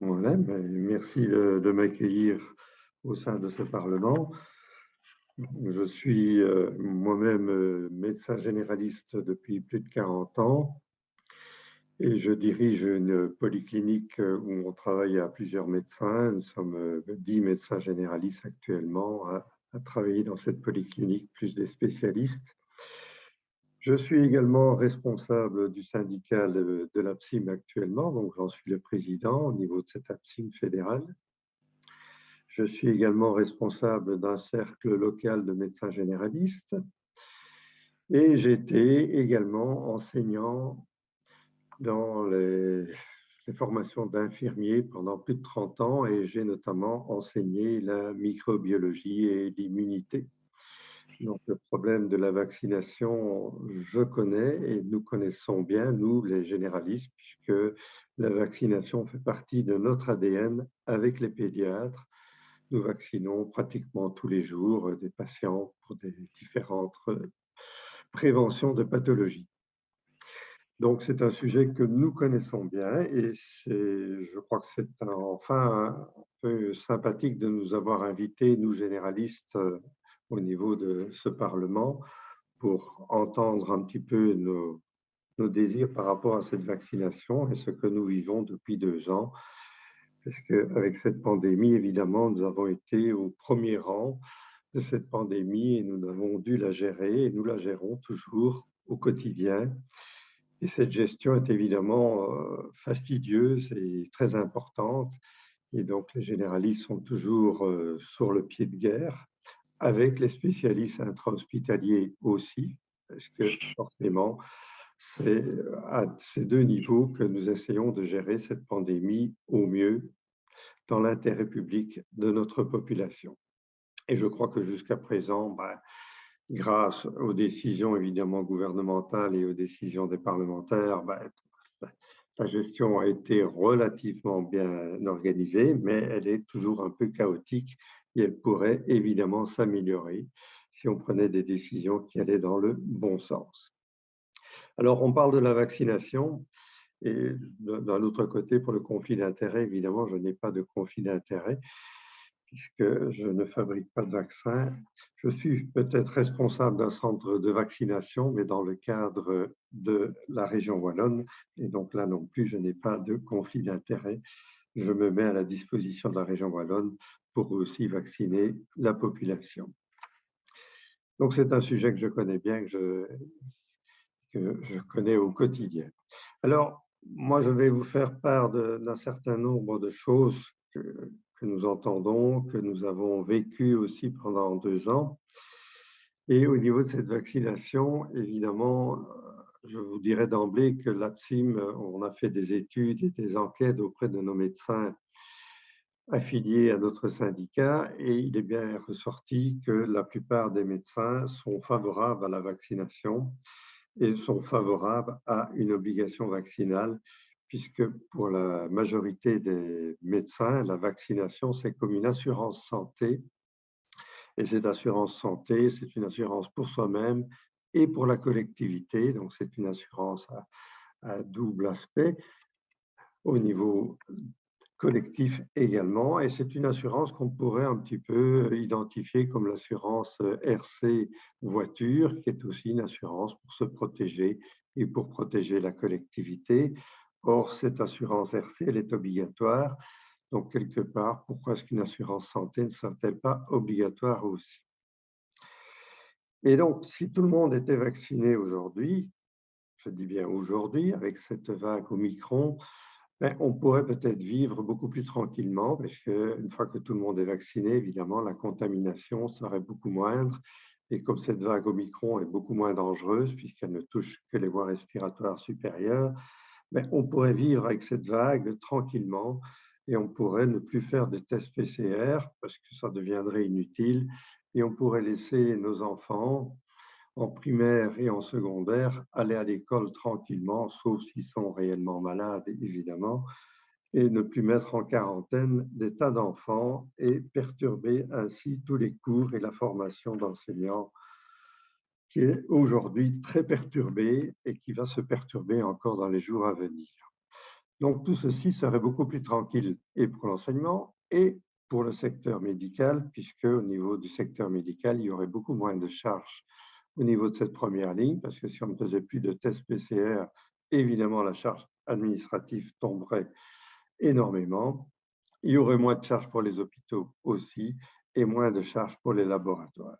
Voilà, ben, merci de m'accueillir au sein de ce Parlement. Je suis moi-même médecin généraliste depuis plus de 40 ans et je dirige une polyclinique où on travaille à plusieurs médecins. Nous sommes 10 médecins généralistes actuellement à travailler dans cette polyclinique, plus des spécialistes. Je suis également responsable du syndicat de l'APSIM actuellement, donc j'en suis le président au niveau de cette APSIM fédérale. Je suis également responsable d'un cercle local de médecins généralistes et j'étais également enseignant dans les formations d'infirmiers pendant plus de 30 ans et j'ai notamment enseigné la microbiologie et l'immunité. Donc le problème de la vaccination, je connais et nous connaissons bien, nous les généralistes, puisque la vaccination fait partie de notre ADN avec les pédiatres. Nous vaccinons pratiquement tous les jours des patients pour des différentes préventions de pathologies. Donc, c'est un sujet que nous connaissons bien et je crois que c'est enfin un peu sympathique de nous avoir invités, nous généralistes, au niveau de ce Parlement pour entendre un petit peu nos désirs par rapport à cette vaccination et ce que nous vivons depuis 2 ans. Parce qu'avec cette pandémie, évidemment, nous avons été au premier rang de cette pandémie et nous avons dû la gérer et nous la gérons toujours au quotidien. Et cette gestion est évidemment fastidieuse et très importante. Et donc les généralistes sont toujours sur le pied de guerre, avec les spécialistes intra-hospitaliers aussi, parce que forcément, c'est à ces deux niveaux que nous essayons de gérer cette pandémie au mieux dans l'intérêt public de notre population. Et je crois que jusqu'à présent, grâce aux décisions évidemment gouvernementales et aux décisions des parlementaires, la gestion a été relativement bien organisée, mais elle est toujours un peu chaotique et elle pourrait évidemment s'améliorer si on prenait des décisions qui allaient dans le bon sens. Alors, on parle de la vaccination et d'un autre côté, pour le conflit d'intérêts, évidemment, je n'ai pas de conflit d'intérêts puisque je ne fabrique pas de vaccin. Je suis peut-être responsable d'un centre de vaccination, mais dans le cadre de la région wallonne. Et donc là non plus, je n'ai pas de conflit d'intérêt. Je me mets à la disposition de la région wallonne pour aussi vacciner la population. Donc c'est un sujet que je connais bien, que je connais au quotidien. Alors, moi, je vais vous faire part d'un certain nombre de choses que nous entendons, que nous avons vécues aussi pendant 2 ans. Et au niveau de cette vaccination, évidemment, je vous dirais d'emblée que l'APSIM, on a fait des études et des enquêtes auprès de nos médecins affiliés à notre syndicat et il est bien ressorti que la plupart des médecins sont favorables à la vaccination et sont favorables à une obligation vaccinale, puisque pour la majorité des médecins, la vaccination, c'est comme une assurance santé. Et cette assurance santé, c'est une assurance pour soi-même et pour la collectivité. Donc, c'est une assurance à double aspect au niveau collectif également. Et c'est une assurance qu'on pourrait un petit peu identifier comme l'assurance RC voiture, qui est aussi une assurance pour se protéger et pour protéger la collectivité. Or, cette assurance RC, elle est obligatoire. Donc, quelque part, pourquoi est-ce qu'une assurance santé ne serait-elle pas obligatoire aussi? Et donc, si tout le monde était vacciné aujourd'hui, je dis bien aujourd'hui, avec cette vague Omicron, on pourrait peut-être vivre beaucoup plus tranquillement, parce qu'une fois que tout le monde est vacciné, évidemment, la contamination serait beaucoup moindre. Et comme cette vague Omicron est beaucoup moins dangereuse, puisqu'elle ne touche que les voies respiratoires supérieures, on pourrait vivre avec cette vague tranquillement et on pourrait ne plus faire de tests PCR, parce que ça deviendrait inutile, et on pourrait laisser nos enfants en primaire et en secondaire aller à l'école tranquillement, sauf s'ils sont réellement malades, évidemment, et ne plus mettre en quarantaine des tas d'enfants et perturber ainsi tous les cours et la formation d'enseignants qui est aujourd'hui très perturbée et qui va se perturber encore dans les jours à venir. Donc tout ceci serait beaucoup plus tranquille et pour l'enseignement et pour le secteur médical, puisque au niveau du secteur médical, il y aurait beaucoup moins de charges au niveau de cette première ligne, parce que si on ne faisait plus de tests PCR, évidemment la charge administrative tomberait énormément. Il y aurait moins de charges pour les hôpitaux aussi et moins de charges pour les laboratoires.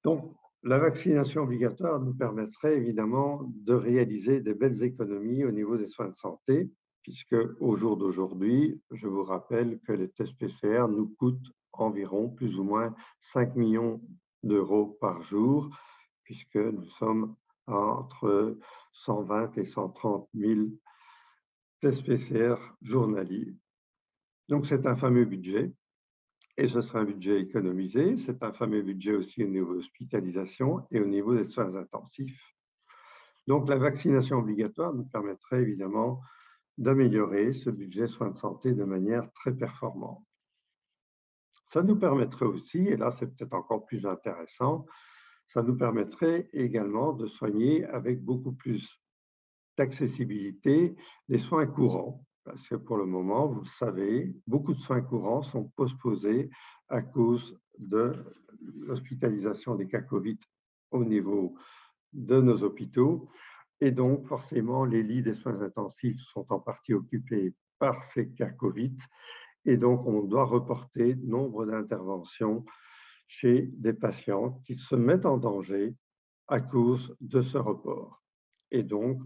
Donc, la vaccination obligatoire nous permettrait évidemment de réaliser des belles économies au niveau des soins de santé, puisque au jour d'aujourd'hui, je vous rappelle que les tests PCR nous coûtent environ plus ou moins 5 millions d'euros par jour, puisque nous sommes entre 120 et 130 000 tests PCR journaliers. Donc, c'est un fameux budget. Et ce sera un budget économisé. C'est un fameux budget aussi au niveau de l'hospitalisation et au niveau des soins intensifs. Donc, la vaccination obligatoire nous permettrait évidemment d'améliorer ce budget soins de santé de manière très performante. Ça nous permettrait aussi, et là c'est peut-être encore plus intéressant, ça nous permettrait également de soigner avec beaucoup plus d'accessibilité les soins courants. Parce que pour le moment, vous le savez, beaucoup de soins courants sont postposés à cause de l'hospitalisation des cas Covid au niveau de nos hôpitaux. Et donc, forcément, les lits des soins intensifs sont en partie occupés par ces cas Covid. Et donc, on doit reporter nombre d'interventions chez des patients qui se mettent en danger à cause de ce report. Et donc,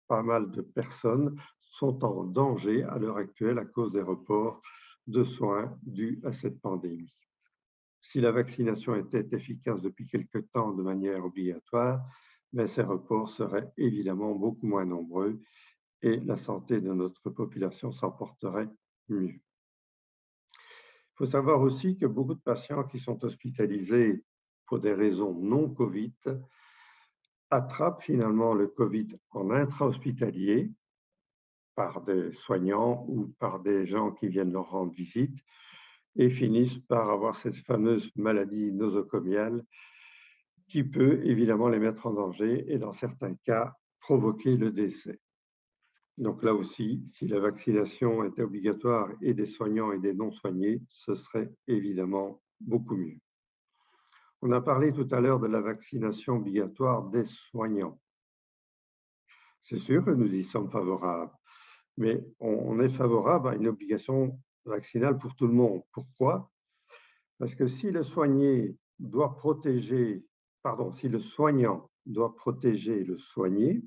pas mal de personnes sont en danger à l'heure actuelle à cause des reports de soins dus à cette pandémie. Si la vaccination était efficace depuis quelque temps de manière obligatoire, mais ces reports seraient évidemment beaucoup moins nombreux et la santé de notre population s'en porterait mieux. Il faut savoir aussi que beaucoup de patients qui sont hospitalisés pour des raisons non Covid attrapent finalement le Covid en intra-hospitalier par des soignants ou par des gens qui viennent leur rendre visite et finissent par avoir cette fameuse maladie nosocomiale qui peut évidemment les mettre en danger et dans certains cas provoquer le décès. Donc là aussi, si la vaccination était obligatoire et des soignants et des non-soignés, ce serait évidemment beaucoup mieux. On a parlé tout à l'heure de la vaccination obligatoire des soignants. C'est sûr que nous y sommes favorables, mais on est favorable à une obligation vaccinale pour tout le monde. Pourquoi? Parce que si le soigné doit protéger, si le soignant doit protéger le soigné,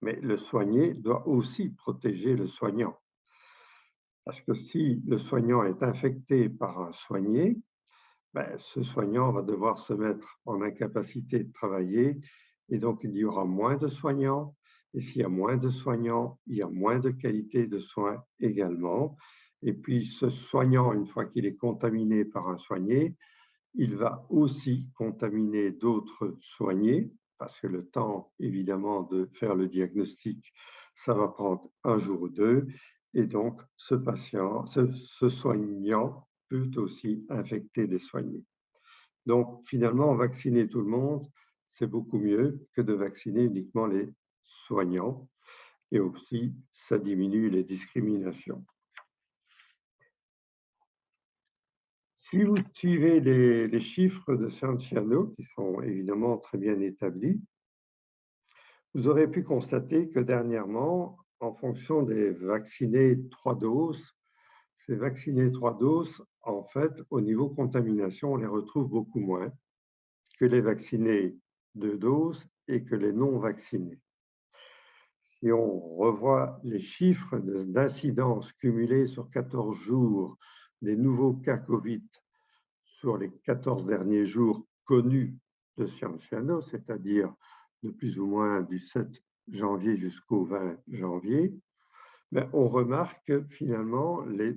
mais le soigné doit aussi protéger le soignant. Parce que si le soignant est infecté par un soigné, ce soignant va devoir se mettre en incapacité de travailler et donc il y aura moins de soignants. Et s'il y a moins de soignants, il y a moins de qualité de soins également. Et puis ce soignant, une fois qu'il est contaminé par un soigné, il va aussi contaminer d'autres soignés parce que le temps, évidemment, de faire le diagnostic, ça va prendre un jour ou deux. Et donc, ce soignant peut aussi infecter des soignés. Donc, finalement, vacciner tout le monde, c'est beaucoup mieux que de vacciner uniquement les soignants. Et aussi, ça diminue les discriminations. Si vous suivez les chiffres de Scienziano, qui sont évidemment très bien établis, vous aurez pu constater que dernièrement, en fonction des vaccinés 3 doses, ces vaccinés 3 doses, en fait, au niveau contamination, on les retrouve beaucoup moins que les vaccinés 2 doses et que les non vaccinés. Si on revoit les chiffres d'incidence cumulés sur 14 jours des nouveaux cas Covid sur les 14 derniers jours connus de Scienziano, c'est-à-dire de plus ou moins du 7 janvier jusqu'au 20 janvier, on remarque que finalement, les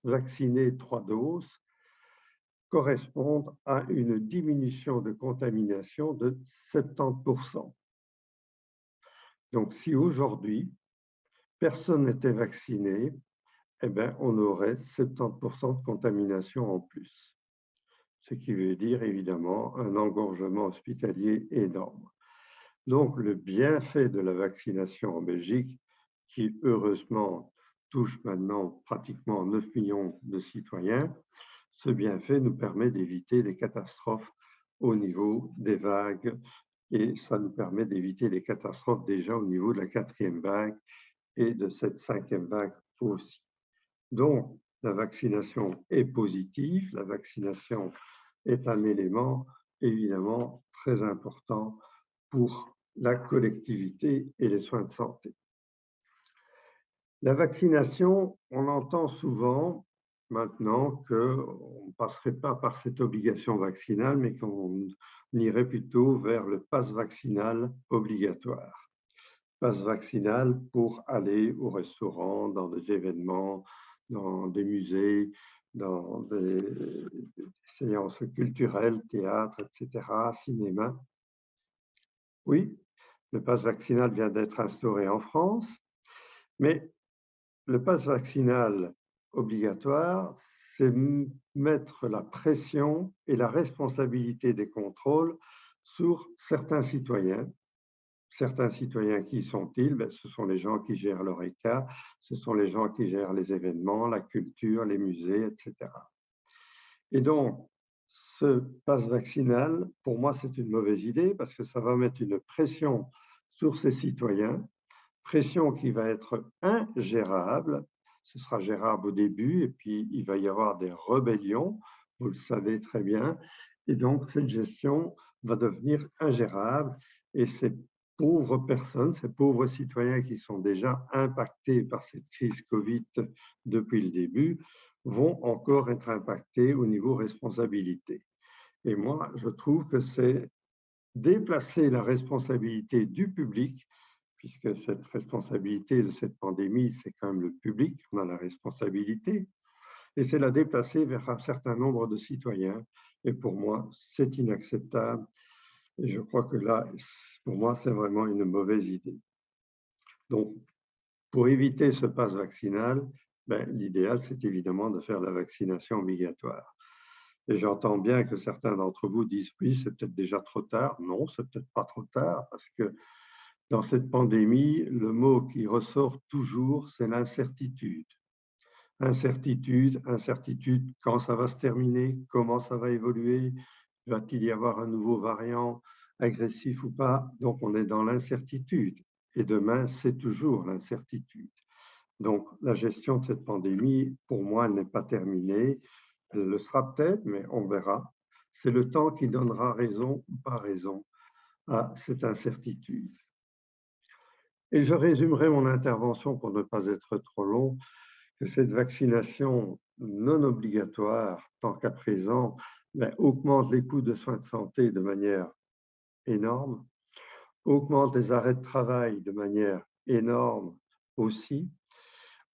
vaccinés 3 doses correspondent à une diminution de contamination de 70%. Donc, si aujourd'hui, personne n'était vacciné, on aurait 70% de contamination en plus. Ce qui veut dire évidemment un engorgement hospitalier énorme. Donc, le bienfait de la vaccination en Belgique, qui heureusement touche maintenant pratiquement 9 millions de citoyens, ce bienfait nous permet d'éviter des catastrophes au niveau des vagues et ça nous permet d'éviter des catastrophes déjà au niveau de la quatrième vague et de cette cinquième vague aussi. Donc, la vaccination est positive, la vaccination est un élément évidemment très important pour la collectivité et les soins de santé. La vaccination, on entend souvent maintenant qu'on ne passerait pas par cette obligation vaccinale, mais qu'on irait plutôt vers le pass vaccinal obligatoire. Pass vaccinal pour aller au restaurant, dans des événements, dans des musées, dans des séances culturelles, théâtre, etc., cinéma. Oui, le pass vaccinal vient d'être instauré en France, mais le pass vaccinal obligatoire, c'est mettre la pression et la responsabilité des contrôles sur certains citoyens. Certains citoyens, qui sont-ils? Ce sont les gens qui gèrent l'ORECA, ce sont les gens qui gèrent les événements, la culture, les musées, etc. Et donc, ce pass vaccinal, pour moi, c'est une mauvaise idée parce que ça va mettre une pression sur ces citoyens, pression qui va être ingérable. Ce sera gérable au début et puis il va y avoir des rébellions, vous le savez très bien. Et donc, cette gestion va devenir ingérable et ces pauvres personnes, ces pauvres citoyens qui sont déjà impactés par cette crise Covid depuis le début, vont encore être impactés au niveau responsabilité. Et moi, je trouve que c'est déplacer la responsabilité du public, puisque cette responsabilité de cette pandémie, c'est quand même le public, on a la responsabilité, et c'est la déplacer vers un certain nombre de citoyens. Et pour moi, c'est inacceptable. Et je crois que là, pour moi, c'est vraiment une mauvaise idée. Donc, pour éviter ce pass vaccinal, l'idéal, c'est évidemment de faire la vaccination obligatoire. Et j'entends bien que certains d'entre vous disent oui, c'est peut-être déjà trop tard. Non, c'est peut-être pas trop tard parce que dans cette pandémie, le mot qui ressort toujours, c'est l'incertitude. Incertitude, incertitude, quand ça va se terminer, comment ça va évoluer, va-t-il y avoir un nouveau variant agressif ou pas? Donc on est dans l'incertitude. Et demain, c'est toujours l'incertitude. Donc la gestion de cette pandémie, pour moi, elle n'est pas terminée. Elle le sera peut-être, mais on verra. C'est le temps qui donnera raison ou pas raison à cette incertitude. Et je résumerai mon intervention pour ne pas être trop long, que cette vaccination non obligatoire, tant qu'à présent, augmente les coûts de soins de santé de manière énorme, augmente les arrêts de travail de manière énorme aussi,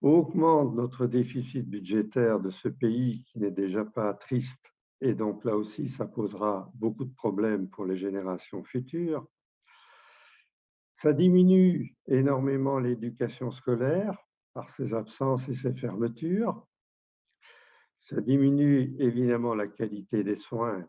augmente notre déficit budgétaire de ce pays qui n'est déjà pas triste, et donc là aussi, ça posera beaucoup de problèmes pour les générations futures. Ça diminue énormément l'éducation scolaire par ses absences et ses fermetures. Ça diminue évidemment la qualité des soins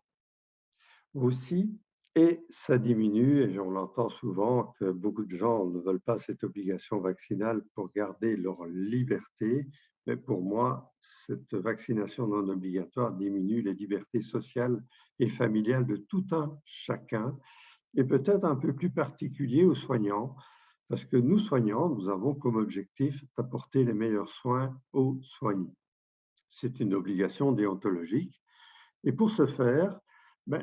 aussi, et ça diminue, et on l'entend souvent, que beaucoup de gens ne veulent pas cette obligation vaccinale pour garder leur liberté. Mais pour moi, cette vaccination non obligatoire diminue les libertés sociales et familiales de tout un chacun, et peut-être un peu plus particulier aux soignants, parce que nous, soignants, nous avons comme objectif d'apporter les meilleurs soins aux soignés. C'est une obligation déontologique. Et pour ce faire,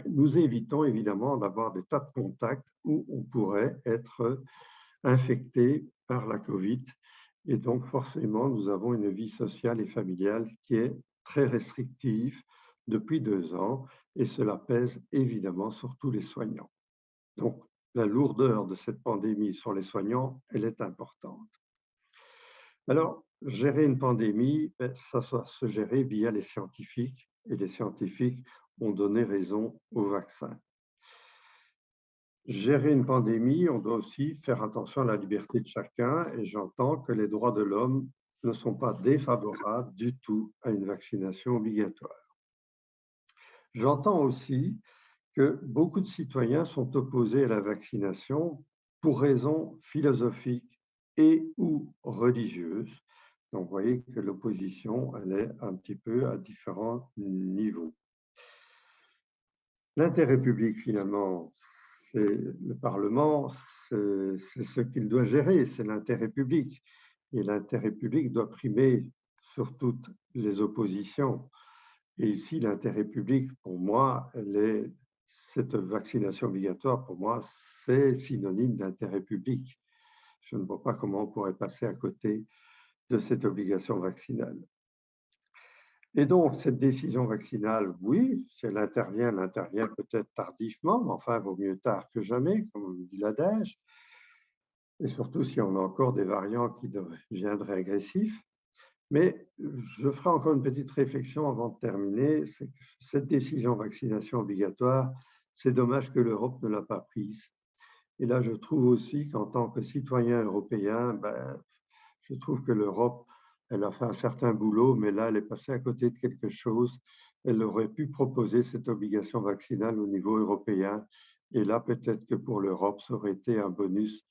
nous évitons évidemment d'avoir des tas de contacts où on pourrait être infecté par la Covid. Et donc, forcément, nous avons une vie sociale et familiale qui est très restrictive depuis 2 ans, et cela pèse évidemment sur tous les soignants. Donc, la lourdeur de cette pandémie sur les soignants, elle est importante. Alors, gérer une pandémie, ça doit se gérer via les scientifiques, et les scientifiques ont donné raison au vaccin. Gérer une pandémie, on doit aussi faire attention à la liberté de chacun, et j'entends que les droits de l'homme ne sont pas défavorables du tout à une vaccination obligatoire. J'entends aussi que beaucoup de citoyens sont opposés à la vaccination pour raisons philosophiques et ou religieuses. Donc, vous voyez que l'opposition, elle est un petit peu à différents niveaux. L'intérêt public, finalement, c'est le Parlement, c'est ce qu'il doit gérer, c'est l'intérêt public. Et l'intérêt public doit primer sur toutes les oppositions. Et ici, l'intérêt public, pour moi, cette vaccination obligatoire, pour moi, c'est synonyme d'intérêt public. Je ne vois pas comment on pourrait passer à côté de cette obligation vaccinale. Et donc, cette décision vaccinale, oui, si elle intervient, elle intervient peut-être tardivement, mais enfin, vaut mieux tard que jamais, comme dit l'adage. Et surtout si on a encore des variants qui deviendraient agressifs. Mais je ferai encore une petite réflexion avant de terminer. C'est que cette décision vaccination obligatoire, c'est dommage que l'Europe ne l'a pas prise. Et là, je trouve aussi qu'en tant que citoyen européen, je trouve que l'Europe, elle a fait un certain boulot, mais là, elle est passée à côté de quelque chose. Elle aurait pu proposer cette obligation vaccinale au niveau européen. Et là, peut-être que pour l'Europe, ça aurait été un bonus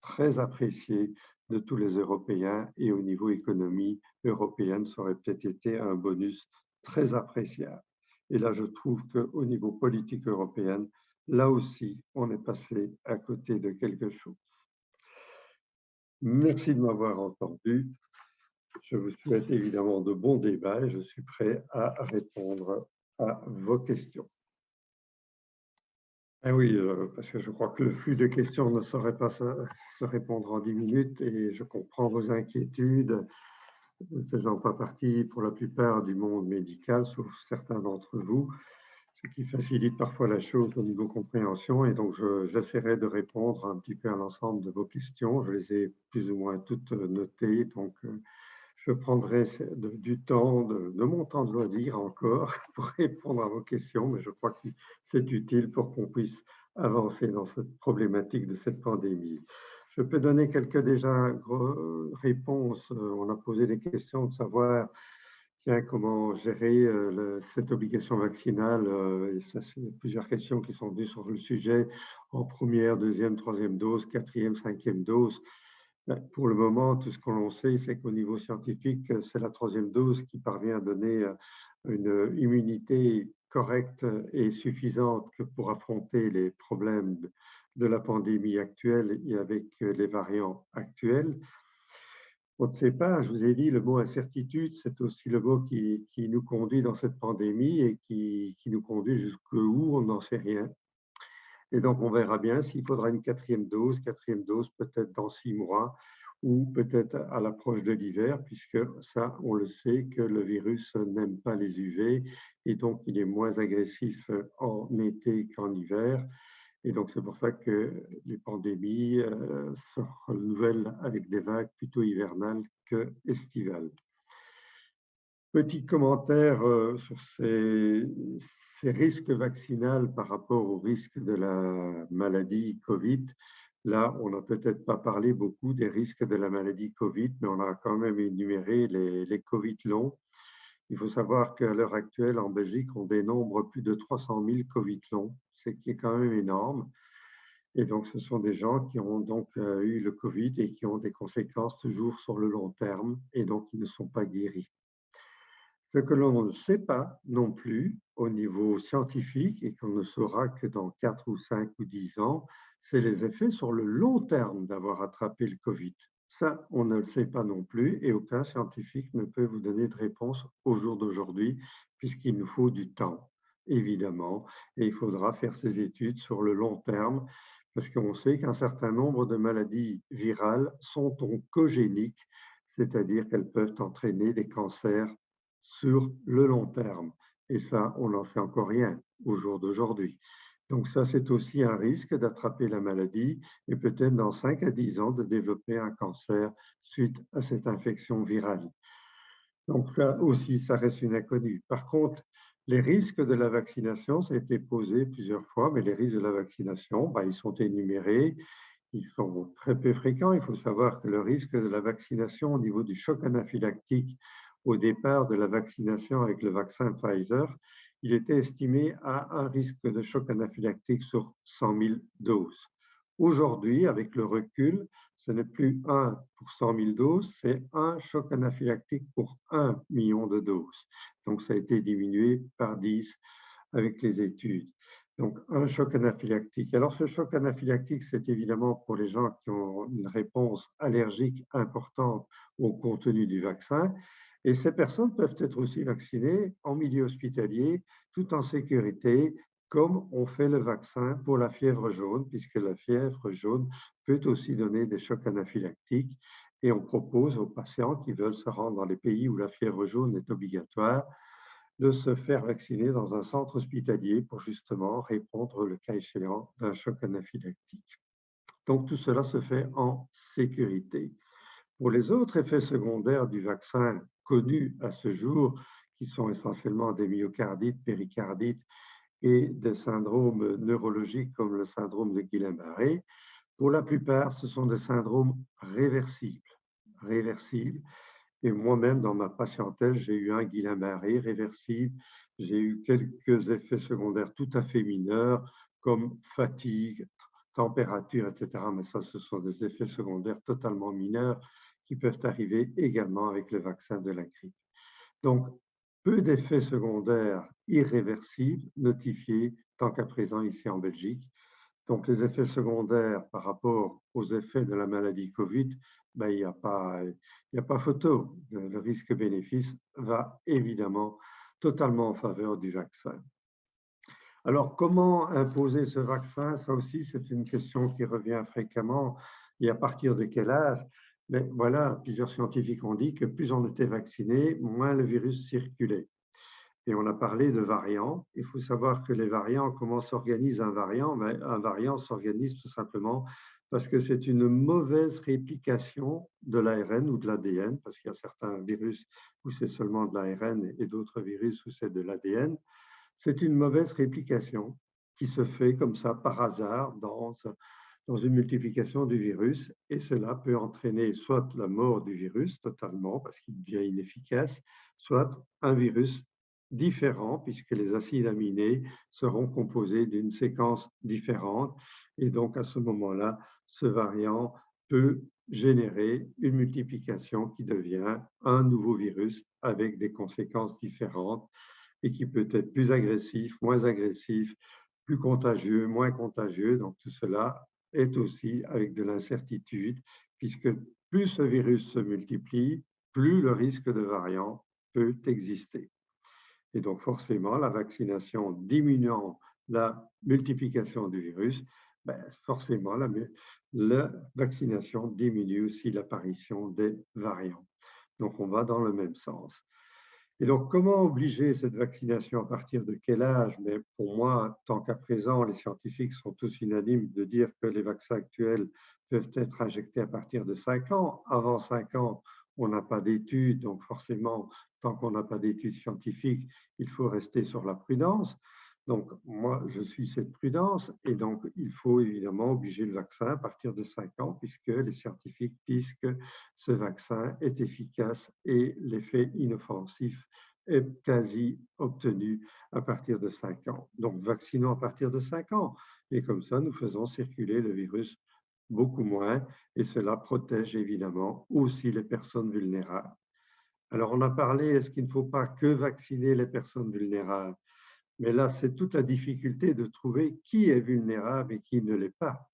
très apprécié de tous les Européens et au niveau économie européenne, ça aurait peut-être été un bonus très appréciable. Et là, je trouve qu'au niveau politique européen, là aussi, on est passé à côté de quelque chose. Merci de m'avoir entendu. Je vous souhaite évidemment de bons débats et je suis prêt à répondre à vos questions. Ah oui, parce que je crois que le flux de questions ne saurait pas se répondre en 10 minutes et je comprends vos inquiétudes, ne faisant pas partie pour la plupart du monde médical, sauf certains d'entre vous, ce qui facilite parfois la chose au niveau compréhension. Et donc, j'essaierai de répondre un petit peu à l'ensemble de vos questions. Je les ai plus ou moins toutes notées, donc je prendrai du temps, de mon temps de loisir encore pour répondre à vos questions, mais je crois que c'est utile pour qu'on puisse avancer dans cette problématique de cette pandémie. Je peux donner quelques déjà réponses. On a posé des questions de savoir tiens, comment gérer cette obligation vaccinale. Et ça, c'est plusieurs questions qui sont venues sur le sujet en première, deuxième, troisième dose, quatrième, cinquième dose. Pour le moment, tout ce qu'on sait, c'est qu'au niveau scientifique, c'est la troisième dose qui parvient à donner une immunité correcte et suffisante pour affronter les problèmes de la pandémie actuelle et avec les variants actuels. On ne sait pas, je vous ai dit, le mot incertitude, c'est aussi le mot qui nous conduit dans cette pandémie et qui nous conduit jusqu'où, on n'en sait rien. Et donc, on verra bien s'il faudra une quatrième dose peut-être dans 6 mois ou peut-être à l'approche de l'hiver, puisque ça, on le sait que le virus n'aime pas les UV et donc il est moins agressif en été qu'en hiver. Et donc, c'est pour ça que les pandémies se renouvellent avec des vagues plutôt hivernales que estivales. Petit commentaire sur ces risques vaccinaux par rapport aux risques de la maladie Covid. Là, on n'a peut-être pas parlé beaucoup des risques de la maladie Covid, mais on a quand même énuméré les Covid longs. Il faut savoir qu'à l'heure actuelle, en Belgique, on dénombre plus de 300 000 Covid longs, ce qui est quand même énorme. Et donc, ce sont des gens qui ont donc eu le Covid et qui ont des conséquences toujours sur le long terme et donc qui ne sont pas guéris. Ce que l'on ne sait pas non plus au niveau scientifique et qu'on ne saura que dans 4 ou 5 ou 10 ans, c'est les effets sur le long terme d'avoir attrapé le Covid. Ça, on ne le sait pas non plus et aucun scientifique ne peut vous donner de réponse au jour d'aujourd'hui puisqu'il nous faut du temps, évidemment, et il faudra faire ces études sur le long terme parce qu'on sait qu'un certain nombre de maladies virales sont oncogéniques, c'est-à-dire qu'elles peuvent entraîner des cancers sur le long terme. Et ça, on n'en sait encore rien au jour d'aujourd'hui. Donc ça, c'est aussi un risque d'attraper la maladie et peut-être dans 5 à 10 ans de développer un cancer suite à cette infection virale. Donc ça aussi, ça reste une inconnue. Par contre, les risques de la vaccination, ça a été posé plusieurs fois, mais les risques de la vaccination, ils sont énumérés, ils sont très peu fréquents. Il faut savoir que le risque de la vaccination au niveau du choc anaphylactique au départ de la vaccination avec le vaccin Pfizer, il était estimé à un risque de choc anaphylactique sur 100 000 doses. Aujourd'hui, avec le recul, ce n'est plus 1 pour 100 000 doses, c'est un choc anaphylactique pour 1 million de doses. Donc, ça a été diminué par 10 avec les études. Donc, un choc anaphylactique. Alors, ce choc anaphylactique, c'est évidemment pour les gens qui ont une réponse allergique importante au contenu du vaccin. Et ces personnes peuvent être aussi vaccinées en milieu hospitalier, tout en sécurité, comme on fait le vaccin pour la fièvre jaune, puisque la fièvre jaune peut aussi donner des chocs anaphylactiques. Et on propose aux patients qui veulent se rendre dans les pays où la fièvre jaune est obligatoire de se faire vacciner dans un centre hospitalier pour justement répondre, le cas échéant, d'un choc anaphylactique. Donc tout cela se fait en sécurité. Pour les autres effets secondaires du vaccin connus à ce jour, qui sont essentiellement des myocardites, péricardites et des syndromes neurologiques comme le syndrome de Guillain-Barré, pour la plupart, ce sont des syndromes réversibles. Réversibles. Et moi-même, dans ma patientèle, j'ai eu un Guillain-Barré réversible. J'ai eu quelques effets secondaires tout à fait mineurs, comme fatigue, température, etc. Mais ça, ce sont des effets secondaires totalement mineurs qui peuvent arriver également avec le vaccin de la grippe. Donc, peu d'effets secondaires irréversibles notifiés tant qu'à présent ici en Belgique. Donc, les effets secondaires par rapport aux effets de la maladie Covid, ben, il n'y a pas photo. Le risque-bénéfice va évidemment totalement en faveur du vaccin. Alors, comment imposer ce vaccin? Ça aussi, c'est une question qui revient fréquemment. Et à partir de quel âge? Mais voilà, plusieurs scientifiques ont dit que plus on était vacciné, moins le virus circulait. Et on a parlé de variants. Il faut savoir que les variants, comment s'organise un variant? Ben, un variant s'organise tout simplement parce que c'est une mauvaise réplication de l'ARN ou de l'ADN, parce qu'il y a certains virus où c'est seulement de l'ARN et d'autres virus où c'est de l'ADN. C'est une mauvaise réplication qui se fait comme ça par hasard dans une multiplication du virus, et cela peut entraîner soit la mort du virus totalement parce qu'il devient inefficace, soit un virus différent puisque les acides aminés seront composés d'une séquence différente, et donc à ce moment-là, ce variant peut générer une multiplication qui devient un nouveau virus avec des conséquences différentes et qui peut être plus agressif, plus contagieux, moins contagieux. Donc tout cela est aussi avec de l'incertitude, puisque plus ce virus se multiplie, plus le risque de variant peut exister. Et donc forcément, la vaccination diminuant la multiplication du virus, ben forcément, la vaccination diminue aussi l'apparition des variants. Donc on va dans le même sens. Et donc, comment obliger cette vaccination à partir de quel âge? Mais pour moi, tant qu'à présent, les scientifiques sont tous unanimes de dire que les vaccins actuels peuvent être injectés à partir de 5 ans. Avant 5 ans, on n'a pas d'études, donc forcément, tant qu'on n'a pas d'études scientifiques, il faut rester sur la prudence. Donc, moi, je suis cette prudence et donc il faut évidemment obliger le vaccin à partir de 5 ans puisque les scientifiques disent que ce vaccin est efficace et l'effet inoffensif est quasi obtenu à partir de 5 ans. Donc, vaccinons à partir de 5 ans et comme ça, nous faisons circuler le virus beaucoup moins et cela protège évidemment aussi les personnes vulnérables. Alors, on a parlé, est-ce qu'il ne faut pas que vacciner les personnes vulnérables? Mais là, c'est toute la difficulté de trouver qui est vulnérable et qui ne l'est pas.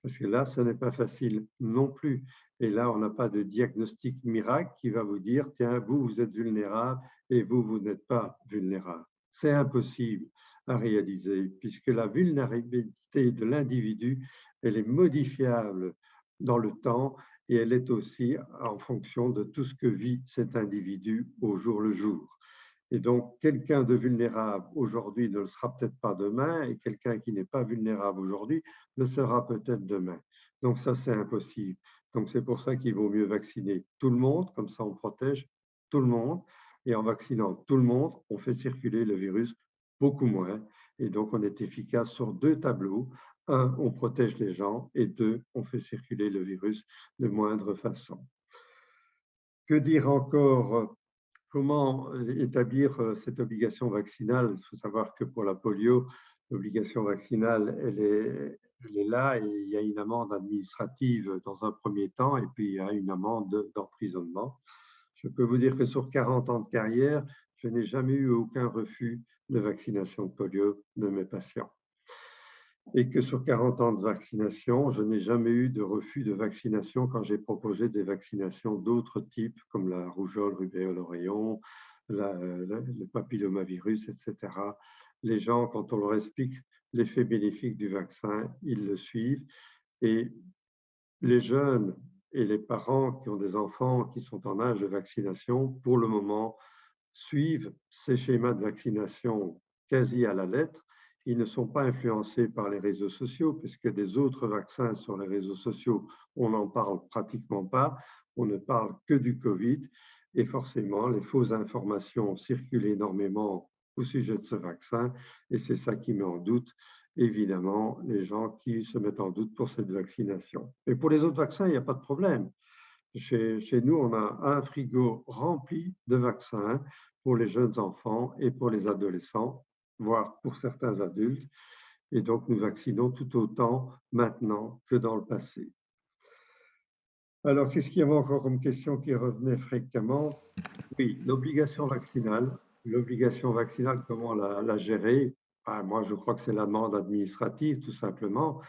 Parce que là, ce n'est pas facile non plus. Et là, on n'a pas de diagnostic miracle qui va vous dire, tiens, vous, vous êtes vulnérable et vous, vous n'êtes pas vulnérable. C'est impossible à réaliser puisque la vulnérabilité de l'individu, elle est modifiable dans le temps et elle est aussi en fonction de tout ce que vit cet individu au jour le jour. Et donc, quelqu'un de vulnérable aujourd'hui ne le sera peut-être pas demain, et quelqu'un qui n'est pas vulnérable aujourd'hui le sera peut-être demain. Donc ça, c'est impossible. Donc c'est pour ça qu'il vaut mieux vacciner tout le monde, comme ça on protège tout le monde. Et en vaccinant tout le monde, on fait circuler le virus beaucoup moins. Et donc on est efficace sur deux tableaux. Un, on protège les gens, et deux, on fait circuler le virus de moindre façon. Que dire encore? Comment établir cette obligation vaccinale? Il faut savoir que pour la polio, l'obligation vaccinale, elle est elle est là et il y a une amende administrative dans un premier temps et puis il y a une amende d'emprisonnement. Je peux vous dire que sur 40 ans de carrière, je n'ai jamais eu aucun refus de vaccination de polio de mes patients. Et que sur 40 ans de vaccination, je n'ai jamais eu de refus de vaccination quand j'ai proposé des vaccinations d'autres types, comme la rougeole, rubéole, oreillon, le papillomavirus, etc. Les gens, quand on leur explique l'effet bénéfique du vaccin, ils le suivent. Et les jeunes et les parents qui ont des enfants qui sont en âge de vaccination, pour le moment, suivent ces schémas de vaccination quasi à la lettre. Ils ne sont pas influencés par les réseaux sociaux, puisque des autres vaccins sur les réseaux sociaux, on n'en parle pratiquement pas. On ne parle que du Covid. Et forcément, les fausses informations circulent énormément au sujet de ce vaccin. Et c'est ça qui met en doute, évidemment, les gens qui se mettent en doute pour cette vaccination. Et pour les autres vaccins, il n'y a pas de problème. Chez nous, on a un frigo rempli de vaccins pour les jeunes enfants et pour les adolescents, voire pour certains adultes. Et donc, nous vaccinons tout autant maintenant que dans le passé. Alors, qu'est-ce qu'il y avait encore comme question qui revenait fréquemment? Oui, l'obligation vaccinale. L'obligation vaccinale, comment la gérer? Ah, moi, je crois que c'est l'amende administrative, tout simplement.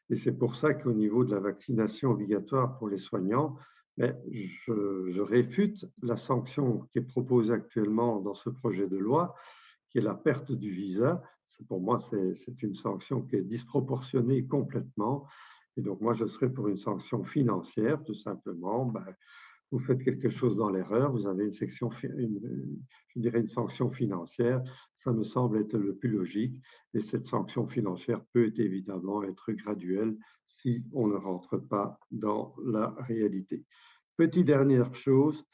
Et c'est pour ça qu'au niveau de la vaccination obligatoire pour les soignants, mais je réfute la sanction qui est proposée actuellement dans ce projet de loi, qui est la perte du visa. Pour moi, c'est une sanction qui est disproportionnée complètement. Et donc, moi, je serais pour une sanction financière, tout simplement. Ben, vous faites quelque chose dans l'erreur, vous avez je dirais une sanction financière, ça me semble être le plus logique. Et cette sanction financière peut évidemment être graduelle si on ne rentre pas dans la réalité. Petite dernière chose,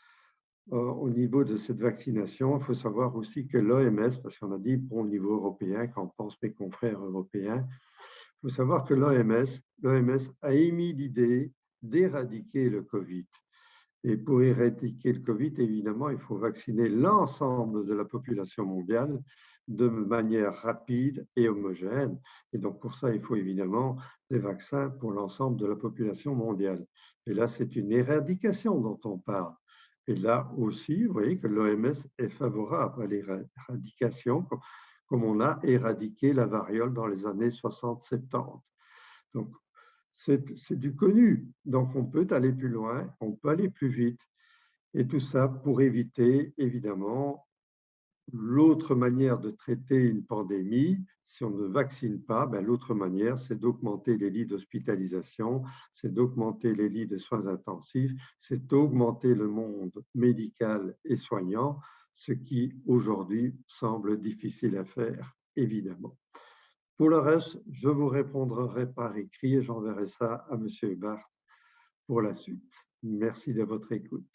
au niveau de cette vaccination, il faut savoir aussi que l'OMS, parce qu'on a dit bon, au niveau européen, qu'en pensent mes confrères européens, il faut savoir que l'OMS a émis l'idée d'éradiquer le Covid. Et pour éradiquer le Covid, évidemment, il faut vacciner l'ensemble de la population mondiale de manière rapide et homogène. Et donc, pour ça, il faut évidemment des vaccins pour l'ensemble de la population mondiale. Et là, c'est une éradication dont on parle. Et là aussi, vous voyez que l'OMS est favorable à l'éradication, comme on a éradiqué la variole dans les années 60-70. Donc, c'est du connu. Donc, on peut aller plus loin, on peut aller plus vite. Et tout ça pour éviter, évidemment, l'autre manière de traiter une pandémie, si on ne vaccine pas, ben, l'autre manière, c'est d'augmenter les lits d'hospitalisation, c'est d'augmenter les lits de soins intensifs, c'est d'augmenter le monde médical et soignant, ce qui aujourd'hui semble difficile à faire, évidemment. Pour le reste, je vous répondrai par écrit et j'enverrai ça à M. Barthes pour la suite. Merci de votre écoute.